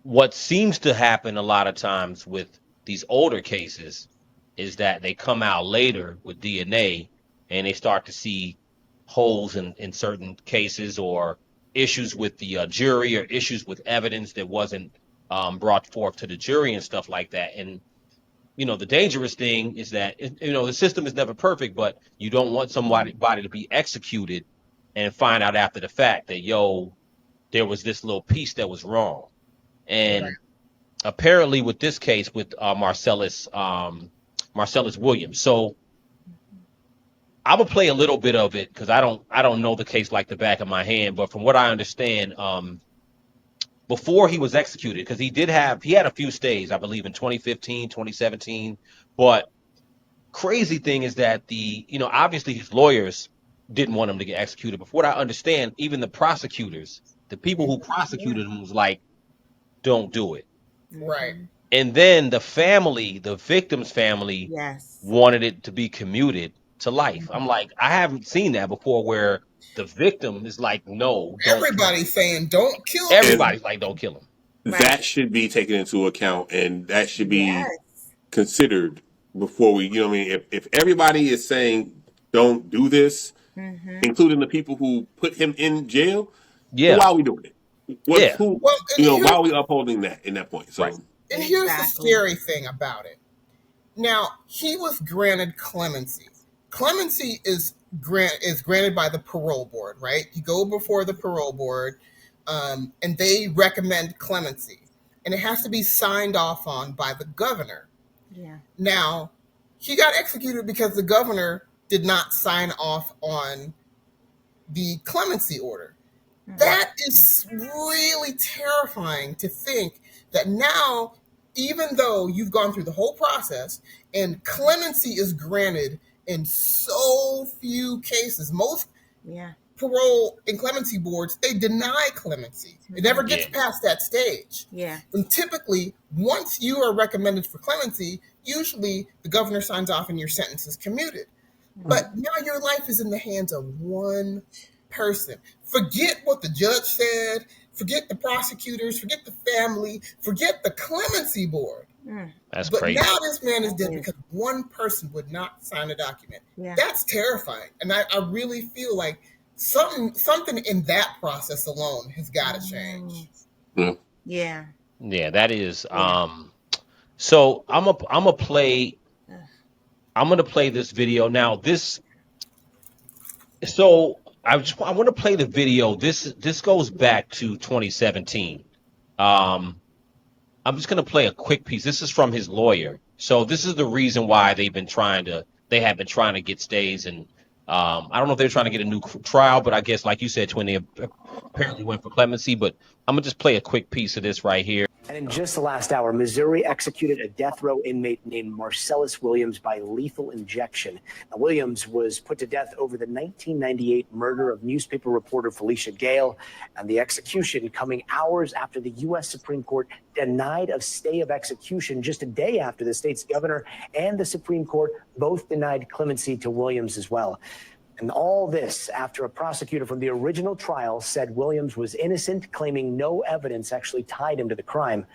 what seems to happen a lot of times with these older cases is that they come out later with DNA and they start to see holes in certain cases or issues with the jury or issues with evidence that wasn't brought forth to the jury and stuff like that. And the dangerous thing is that the system is never perfect, but you don't want somebody to be executed and find out after the fact that there was this little piece that was wrong. Right. And apparently with this case with Marcellus Williams. So I'm gonna play a little bit of it because I don't know the case like the back of my hand, but from what I understand, before he was executed, because he had a few stays, I believe in 2015, 2017. But crazy thing is that obviously his lawyers didn't want him to get executed. But from what I understand, even the prosecutors, the people who prosecuted him was like, don't do it. Right. And then the victim's family Yes. wanted it to be commuted to life. I'm like, I haven't seen that before where the victim is like, no, don't. Everybody's saying don't kill him. And Everybody's like, don't kill him. that should be taken into account, and that should be Yes. considered before we, what I mean? If everybody is saying don't do this, including the people who put him in jail, Yeah. why are we doing it? Yeah. Well, and Why are we upholding that in that point? Right. So and here's the Exactly. scary thing about it. Now, he was granted clemency. Clemency is granted by the parole board, right? You go before the parole board, and they recommend clemency, and it has to be signed off on by the governor. Yeah. Now, he got executed because the governor did not sign off on the clemency order. That is really terrifying to think that now, even though you've gone through the whole process and clemency is granted in so few cases, most Yeah. parole and clemency boards, they deny clemency. It never gets Yeah. past that stage. Yeah. And typically, once you are recommended for clemency, usually the governor signs off and your sentence is commuted. But now your life is in the hands of one person. Forget what the judge said, forget the prosecutors, forget the family, forget the clemency board. That's But crazy. now this man is dead because one person would not sign a document. Yeah. That's terrifying. And I really feel like something in that process alone has got to change. Yeah. Yeah, that is. Yeah. So I'm gonna play this video now. So I want to play the video. This goes back to 2017. Um, I'm just gonna play a quick piece. This is from his lawyer. So this is the reason why they have been trying to get stays, and I don't know if they're trying to get a new trial, but I guess like you said, Twin, they apparently went for clemency. But I'm gonna just play a quick piece of this right here. And in just the last hour, Missouri executed a death row inmate named Marcellus Williams by lethal injection. Now, Williams was put to death over the 1998 murder of newspaper reporter Felicia Gale, and the execution coming hours after the U.S. Supreme Court denied a stay of execution just a day after the state's governor and the Supreme Court both denied clemency to Williams as well. And all this after a prosecutor from the original trial said Williams was innocent, claiming no evidence actually tied him to the crime.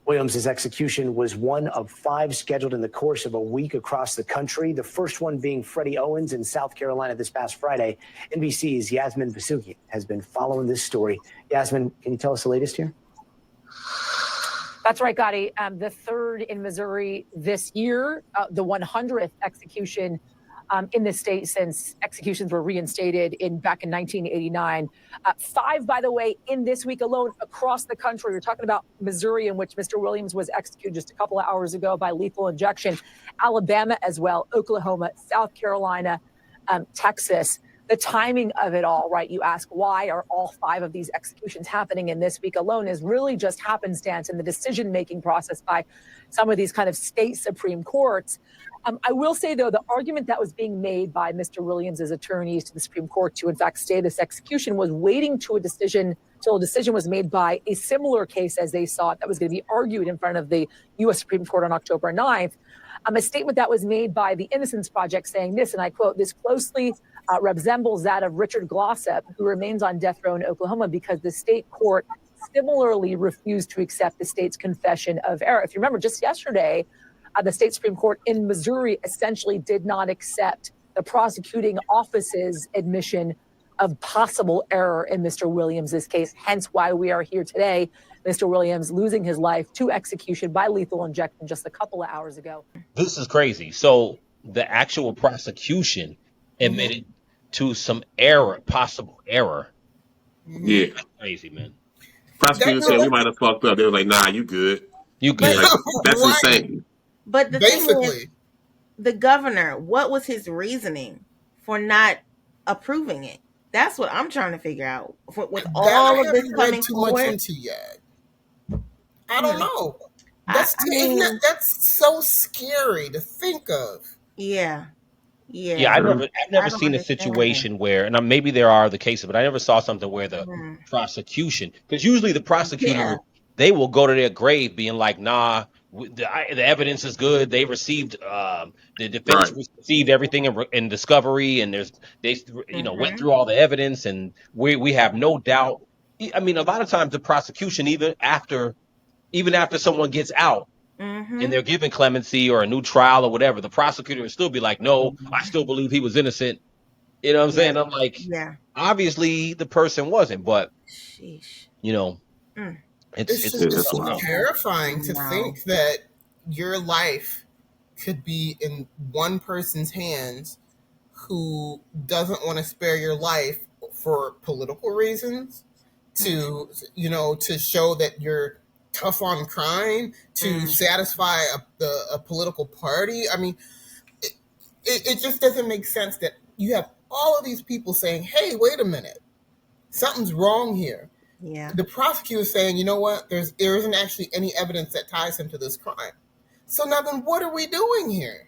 Williams' execution was one of 5 scheduled in the course of a week across the country, the first one being Freddie Owens in South Carolina this past Friday. NBC's Yasmin Vasuki has been following this story. Yasmin, can you tell us the latest here? That's right, Gotti. The third in Missouri this year, the 100th execution in the state since executions were reinstated back in 1989. 5, by the way, in this week alone across the country. We're talking about Missouri, in which Mr. Williams was executed just a couple of hours ago by lethal injection. Alabama as well, Oklahoma, South Carolina, Texas. The timing of it all, right? You ask, why are all 5 of these executions happening in this week alone, is really just happenstance in the decision-making process by some of these kind of state Supreme Courts. I will say, though, the argument that was being made by Mr. Williams' attorneys to the Supreme Court to, in fact, stay this execution was waiting to a decision till a decision was made by a similar case as they saw it that was going to be argued in front of the U.S. Supreme Court on October 9th. A statement that was made by the Innocence Project saying this, and I quote, "This closely resembles that of Richard Glossop, who remains on death row in Oklahoma because the state court similarly refused to accept the state's confession of error. If you remember, just yesterday, the state Supreme Court in Missouri essentially did not accept the prosecuting office's admission of possible error in Mr. Williams' case, hence why we are here today. Mr. Williams losing his life to execution by lethal injection just a couple of hours ago. This is crazy. So the actual prosecution admitted to some error, possible error. Yeah. That's crazy, man. Prosecutor said we might have fucked up. They were like, nah, you good. You good. Like, that's Right. insane. But the thing is, Basically, the governor, what was his reasoning for not approving it? That's what I'm trying to figure out. With that all I of this haven't coming read too much forward, into yet. I don't know. I Isn't mean, that's so scary to think of. yeah. Yeah, I've never I don't seen a understand situation where, and maybe there are the cases, but I never saw something where the Mhm. prosecution, because usually the prosecutor, Yeah. they will go to their grave being like, nah, the evidence is good. They received, the defense Right. received everything in discovery, and they went through all the evidence, and we have no doubt. I mean, a lot of times the prosecution, even after someone gets out, and they're given clemency or a new trial or whatever, the prosecutor will still be like, no, I still believe he was innocent. You know what I'm saying? I'm like, Yeah. obviously the person wasn't, but Sheesh. it's It's it's just it's it's wild. terrifying to Wow. think that your life could be in one person's hands who doesn't want to spare your life for political reasons, to to show that you're tough on crime, to satisfy a political party. I mean, it just doesn't make sense that you have all of these people saying, hey, wait a minute, something's wrong here. Yeah. The prosecutor saying, you know what, there isn't actually any evidence that ties him to this crime. So now then what are we doing here?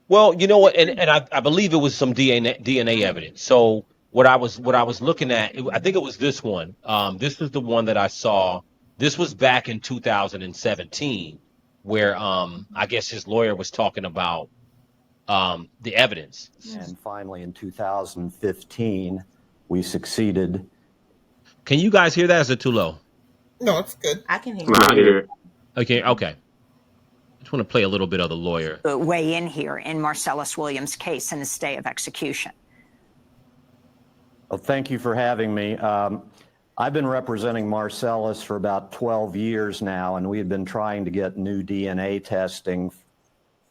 Well, you know what, and I believe it was some DNA evidence. So what I was looking at, I think it was this one. This was the one that I saw. This was back in 2017, where I guess his lawyer was talking about the evidence. And finally, in 2015, we succeeded. Can you guys hear that? Is it too low? No, it's good. I can hear Nah, I hear it. Okay. I just want to play a little bit of the lawyer. Weigh in here in Marcellus Williams' case and the stay of execution. Well, thank you for having me. I've been representing Marcellus for about 12 years now, and we had been trying to get new DNA testing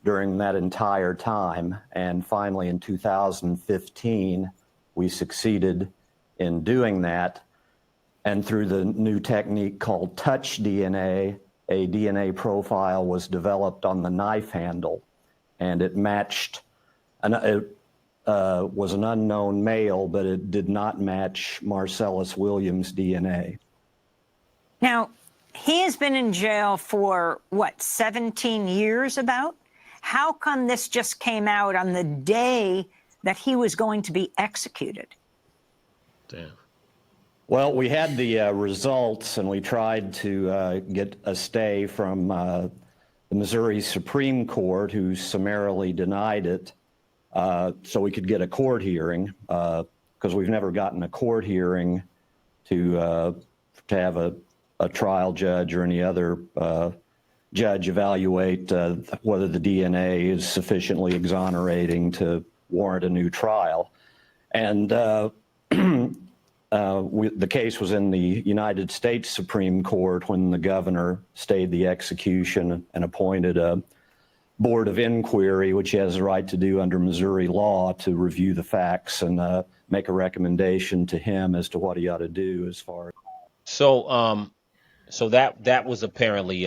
during that entire time. And finally, in 2015, we succeeded in doing that. And through the new technique called touch DNA, a DNA profile was developed on the knife handle, and it matched, it was an unknown male, but it did not match Marcellus Williams' DNA. Now, he has been in jail for, 17 years about? How come this just came out on the day that he was going to be executed? Damn. Well, we had the results, and we tried to get a stay from the Missouri Supreme Court, who summarily denied it, so we could get a court hearing, because we've never gotten a court hearing to have a trial judge or any other judge evaluate whether the DNA is sufficiently exonerating to warrant a new trial. And the case was in the United States Supreme Court when the governor stayed the execution and appointed a board of inquiry, which he has the right to do under Missouri law, to review the facts and make a recommendation to him as to what he ought to do as far as. So that was apparently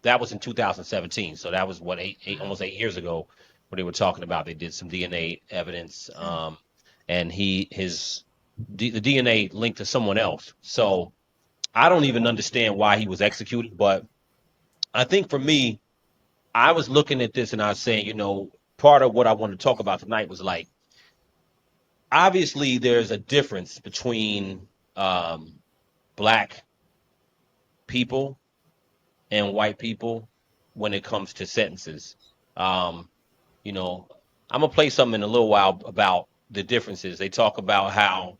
that was in 2017. So that was what almost 8 years ago, when they were talking about they did some DNA evidence, and the DNA linked to someone else. So I don't even understand why he was executed, but I think for me, I was looking at this and I was saying, part of what I wanted to talk about tonight was like, obviously there's a difference between black people and white people when it comes to sentences. I'm gonna play something in a little while about the differences. They talk about how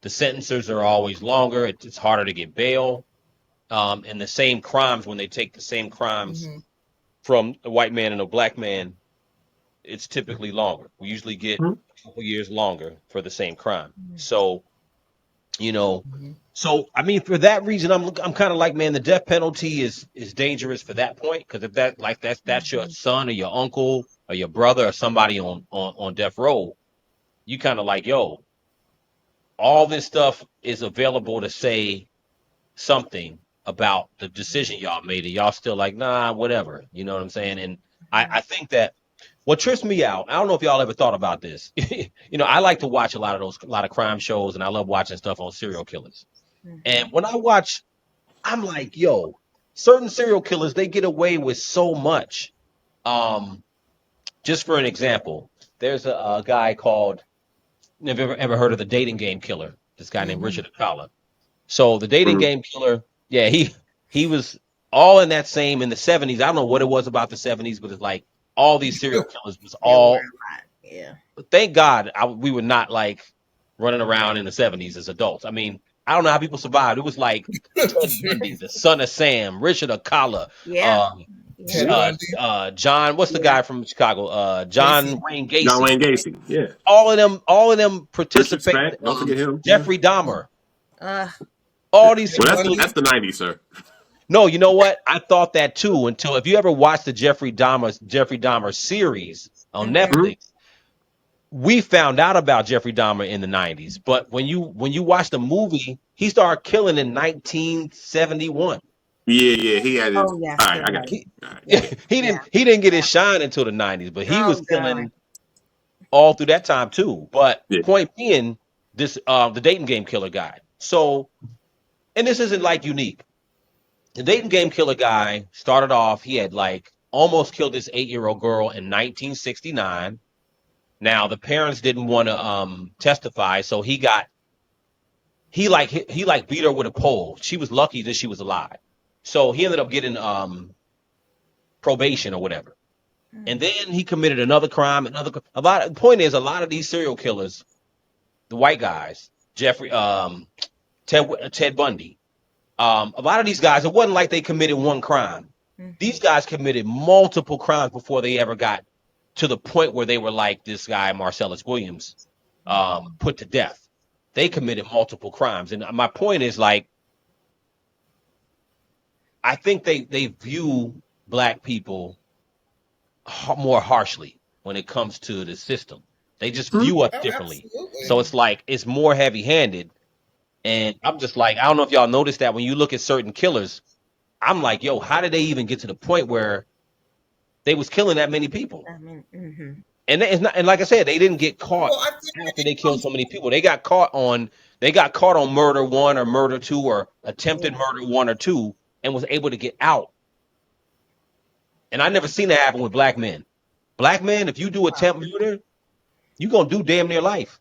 the sentences are always longer. It's harder to get bail. and the same crimes, when they take the same crimes from a white man and a black man, it's typically longer. We usually get a couple years longer for the same crime. So, so I mean, for that reason, I'm kind of like, man, the death penalty is dangerous for that point, because if that's your son or your uncle or your brother or somebody on death row, you kind of like, yo, all this stuff is available to say something about the decision y'all made, and y'all still like, nah, whatever. You know what I'm saying? And I think that what trips me out, I don't know if y'all ever thought about this. I like to watch a lot of crime shows, and I love watching stuff on serial killers. And when I watch, I'm like, yo, certain serial killers, they get away with so much. Just for an example, there's a guy called, never ever heard of the dating game killer? This guy named Richard Akala. So the dating game killer, yeah, he was all in that same in the 70s. I don't know what it was about the 70s, but it's like all these serial killers was all. Yeah. But thank God we were not like running around in the 70s as adults. I mean, I don't know how people survived. It was like Ted Bundy, the son of Sam, Richard Akala, Yeah. John. What's the guy from Chicago? John Wayne Gacy. John Wayne Gacy. Yeah. All of them Richard participated. Spank. Don't forget him. Jeffrey Dahmer. Uh, All these. Well, that's the 90s, sir. No, you know what? I thought that too until, if you ever watched the Jeffrey Dahmer series on Netflix, we found out about Jeffrey Dahmer in the 90s. But when you watch the movie, he started killing in 1971. Yeah, he had his. Oh, yes, All right, you're I got right. you. All right. He didn't get his shine until the 90s, but he Oh, was God. killing all through that time too. But Yeah. point being, this the dating game killer guy. So, and this isn't like unique. The dating game killer guy started off, he had like almost killed this 8-year-old girl in 1969. Now the parents didn't want to testify, so he beat her with a pole. She was lucky that she was alive. So he ended up getting probation or whatever. And then he committed another crime, the point is, a lot of these serial killers, the white guys, Ted Bundy, a lot of these guys, it wasn't like they committed one crime. These guys committed multiple crimes before they ever got to the point where they were like this guy, Marcellus Williams, put to death. They committed multiple crimes. And my point is, like, I think they view black people more harshly when it comes to the system. They just view us differently. Absolutely. So it's like, it's more heavy handed. And I'm just like, I don't know if y'all noticed that when you look at certain killers, I'm like, yo, how did they even get to the point where they was killing that many people? I mean, And it's not, and like I said, they didn't get caught Well, I think after they killed so many people. They got caught on murder 1 or murder 2 or attempted murder 1 or 2, and was able to get out. And I never seen that happen with black men. Black men, if you do attempt murder, you're gonna do damn near life.